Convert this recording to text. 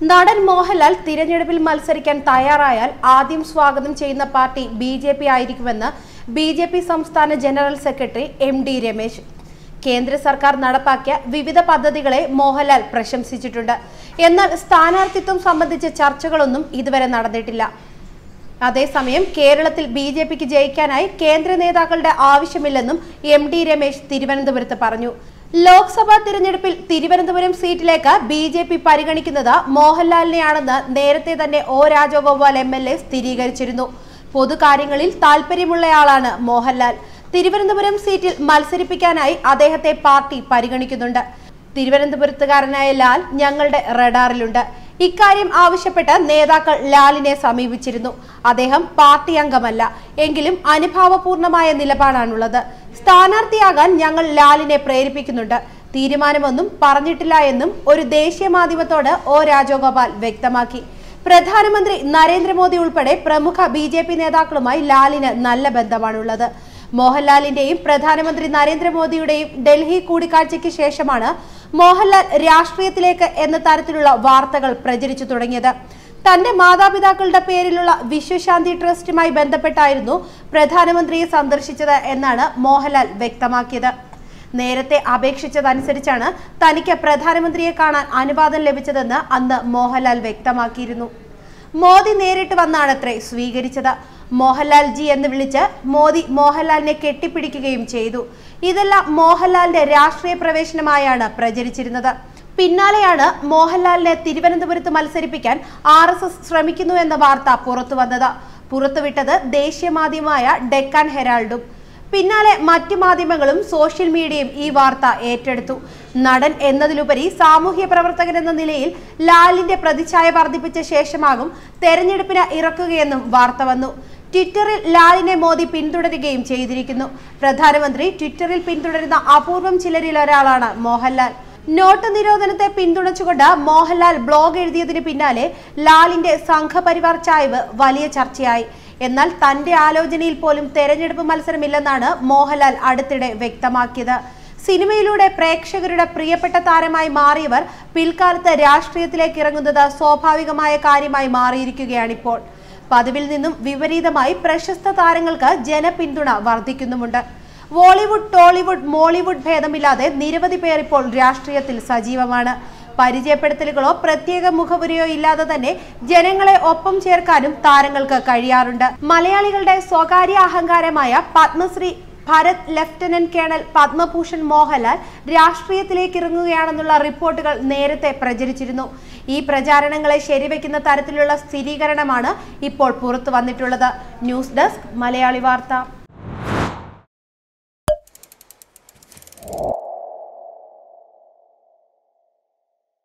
നടൻ മോഹൻലാൽ തിരഞ്ഞെടുപ്പിൽ മത്സരിക്കാൻ തയ്യാറായാൽ ആദ്യം സ്വാഗതം ചെയ്യുന്ന പാർട്ടി ബിജെപി ആയിരിക്കുമെന്ന് ബിജെപി സംസ്ഥാന ജനറൽ സെക്രട്ടറി എം.ഡി. രമേശ്. കേന്ദ്ര സർക്കാർ നടപ്പാക്കിയ വിവിധ പദ്ധതികളെ മോഹൻലാൽ പ്രശംസിച്ചിട്ടുണ്ട്. എന്നാൽ സ്ഥാനാർത്ഥിത്വം സംബന്ധിച്ച ചർച്ചകളൊന്നും ഇതുവരെ നടന്നിട്ടില്ല. അതേസമയം കേരളത്തിൽ ബിജെപിക്ക് ജയിക്കാനായി കേന്ദ്ര നേതാക്കളുടെ ആവശ്യമില്ലെന്നും എം.ഡി. രമേശ് തിരുവനന്തപുരത്ത് പറഞ്ഞു. ലോക്സഭാ തിരഞ്ഞെടുപ്പിൽ തിരുവനന്തപുരം സീറ്റിലേക്ക് ബിജെപി പരിഗണിക്കുന്നത് മോഹൻലാലിനെയാണെന്ന് നേരത്തെ തന്നെ ഒ രാജഗോപാൽ എം.എൽ.എ. സ്ഥിരീകരിച്ചിരുന്നു. പൊതുകാര്യങ്ങളിൽ താല്പര്യമുള്ളയാളാണ് മോഹൻലാൽ. തിരുവനന്തപുരം സീറ്റിൽ മത്സരിപ്പിക്കാനായി അദ്ദേഹത്തെ പാർട്ടി പരിഗണിക്കുന്നുണ്ട്. തിരുവനന്തപുരത്തുകാരനായ ലാൽ ഞങ്ങളുടെ റഡാറിലുണ്ട്. ഇക്കാര്യം ആവശ്യപ്പെട്ട് നേതാക്കൾ ലാലിനെ സമീപിച്ചിരുന്നു. അദ്ദേഹം പാർട്ടി അംഗമല്ല, എങ്കിലും അനുഭാവപൂർണമായ നിലപാടാണുള്ളത്. സ്ഥാനാർത്ഥിയാകാൻ ഞങ്ങൾ ലാലിനെ പ്രേരിപ്പിക്കുന്നുണ്ട്. തീരുമാനമൊന്നും പറഞ്ഞിട്ടില്ല എന്നും ഒരു ദേശീയ മാധ്യമത്തോട് ഒ രാജഗോപാൽ വ്യക്തമാക്കി. പ്രധാനമന്ത്രി നരേന്ദ്രമോദി ഉൾപ്പെടെ പ്രമുഖ ബിജെപി നേതാക്കളുമായി ലാലിന് നല്ല ബന്ധമാണുള്ളത്. മോഹൻലാലിന്റെയും പ്രധാനമന്ത്രി നരേന്ദ്രമോദിയുടെയും ഡൽഹി കൂടിക്കാഴ്ചയ്ക്ക് ശേഷമാണ് മോഹൻലാൽ രാഷ്ട്രീയത്തിലേക്ക് എന്ന തരത്തിലുള്ള വാർത്തകൾ പ്രചരിച്ചു തുടങ്ങിയത്. തന്റെ മാതാപിതാക്കളുടെ പേരിലുള്ള വിശ്വശാന്തി ട്രസ്റ്റുമായി ബന്ധപ്പെട്ടായിരുന്നു പ്രധാനമന്ത്രിയെ സന്ദർശിച്ചത് എന്നാണ് മോഹൻലാൽ വ്യക്തമാക്കിയത്. നേരത്തെ അപേക്ഷിച്ചതനുസരിച്ചാണ് തനിക്ക് പ്രധാനമന്ത്രിയെ കാണാൻ അനുവാദം ലഭിച്ചതെന്ന് അന്ന് മോഹൻലാൽ വ്യക്തമാക്കിയിരുന്നു. മോദി നേരിട്ട് വന്നാണത്രേ സ്വീകരിച്ചത്. മോഹൻലാൽ ജി എന്ന് വിളിച്ച് മോദി മോഹൻലാലിനെ കെട്ടിപ്പിടിക്കുകയും ചെയ്തു. ഇതെല്ലാം മോഹൻലാലിന്റെ രാഷ്ട്രീയ പ്രവേശനമായാണ് പ്രചരിച്ചിരുന്നത്. പിന്നാലെയാണ് മോഹൻലാലിനെ തിരുവനന്തപുരത്ത് മത്സരിപ്പിക്കാൻ RSS ശ്രമിക്കുന്നു എന്ന വാർത്ത പുറത്തുവന്നത്. പുറത്തുവിട്ടത് ദേശീയ മാധ്യമമായ ഡെക്കാൻ ഹെറാൾഡും. പിന്നാലെ മറ്റു മാധ്യമങ്ങളും സോഷ്യൽ മീഡിയയും ഈ വാർത്ത ഏറ്റെടുത്തു. നടൻ എന്നതിലുപരി സാമൂഹ്യ പ്രവർത്തകൻ എന്ന നിലയിൽ ലാലിന്റെ പ്രതിച്ഛായ വർദ്ധിപ്പിച്ച ശേഷമാകും തെരഞ്ഞെടുപ്പിന് ഇറക്കുകയെന്നും വാർത്ത വന്നു. ട്വിറ്ററിൽ ലാലിനെ മോദി പിന്തുടരുകയും ചെയ്തിരിക്കുന്നു. പ്രധാനമന്ത്രി ട്വിറ്ററിൽ പിന്തുടരുന്ന അപൂർവം ചിലരിൽ ഒരാളാണ് മോഹൻലാൽ. നോട്ട് നിരോധനത്തെ പിന്തുണച്ചുകൊണ്ട് മോഹൻലാൽ ബ്ലോഗ് എഴുതിയതിന് പിന്നാലെ ലാലിന്റെ സംഘപരിവാർ ചായ്വ് വലിയ ചർച്ചയായി. എന്നാൽ തന്റെ ആലോചനയിൽ പോലും തെരഞ്ഞെടുപ്പ് മത്സരമില്ലെന്നാണ് മോഹൻലാൽ അടുത്തിടെ വ്യക്തമാക്കിയത്. സിനിമയിലൂടെ പ്രേക്ഷകരുടെ പ്രിയപ്പെട്ട താരമായി മാറിയവർ പിൽക്കാലത്ത് രാഷ്ട്രീയത്തിലേക്ക് ഇറങ്ങുന്നത് സ്വാഭാവികമായ കാര്യമായി മാറിയിരിക്കുകയാണിപ്പോൾ. പതിവിൽ നിന്നും വിപരീതമായി പ്രശസ്ത താരങ്ങൾക്ക് ജനപിന്തുണ വർദ്ധിക്കുന്നുമുണ്ട്. ബോളിവുഡ്, ടോളിവുഡ്, മോളിവുഡ് ഭേദമില്ലാതെ നിരവധി പേർ ഇപ്പോൾ രാഷ്ട്രീയത്തിൽ സജീവമാണ്. പരിചയപ്പെടുത്തലുകളോ പ്രത്യേക മുഖവുരയോ ഇല്ലാതെ തന്നെ ജനങ്ങളെ ഒപ്പം ചേർക്കാനും താരങ്ങൾക്ക് കഴിയാറുണ്ട്. മലയാളികളുടെ സ്വകാര്യ അഹങ്കാരമായ പത്മശ്രീ ഭരത് ലഫ്റ്റനന്റ് കേണൽ പത്മഭൂഷൺ മോഹൻലാൽ രാഷ്ട്രീയത്തിലേക്ക് ഇറങ്ങുകയാണെന്നുള്ള റിപ്പോർട്ടുകൾ നേരത്തെ പ്രചരിച്ചിരുന്നു. ഈ പ്രചാരണങ്ങളെ ശരിവെക്കുന്ന തരത്തിലുള്ള സ്ഥിരീകരണമാണ് ഇപ്പോൾ പുറത്തു വന്നിട്ടുള്ളത്. ന്യൂസ് ഡെസ്ക് മലയാളി വാർത്ത.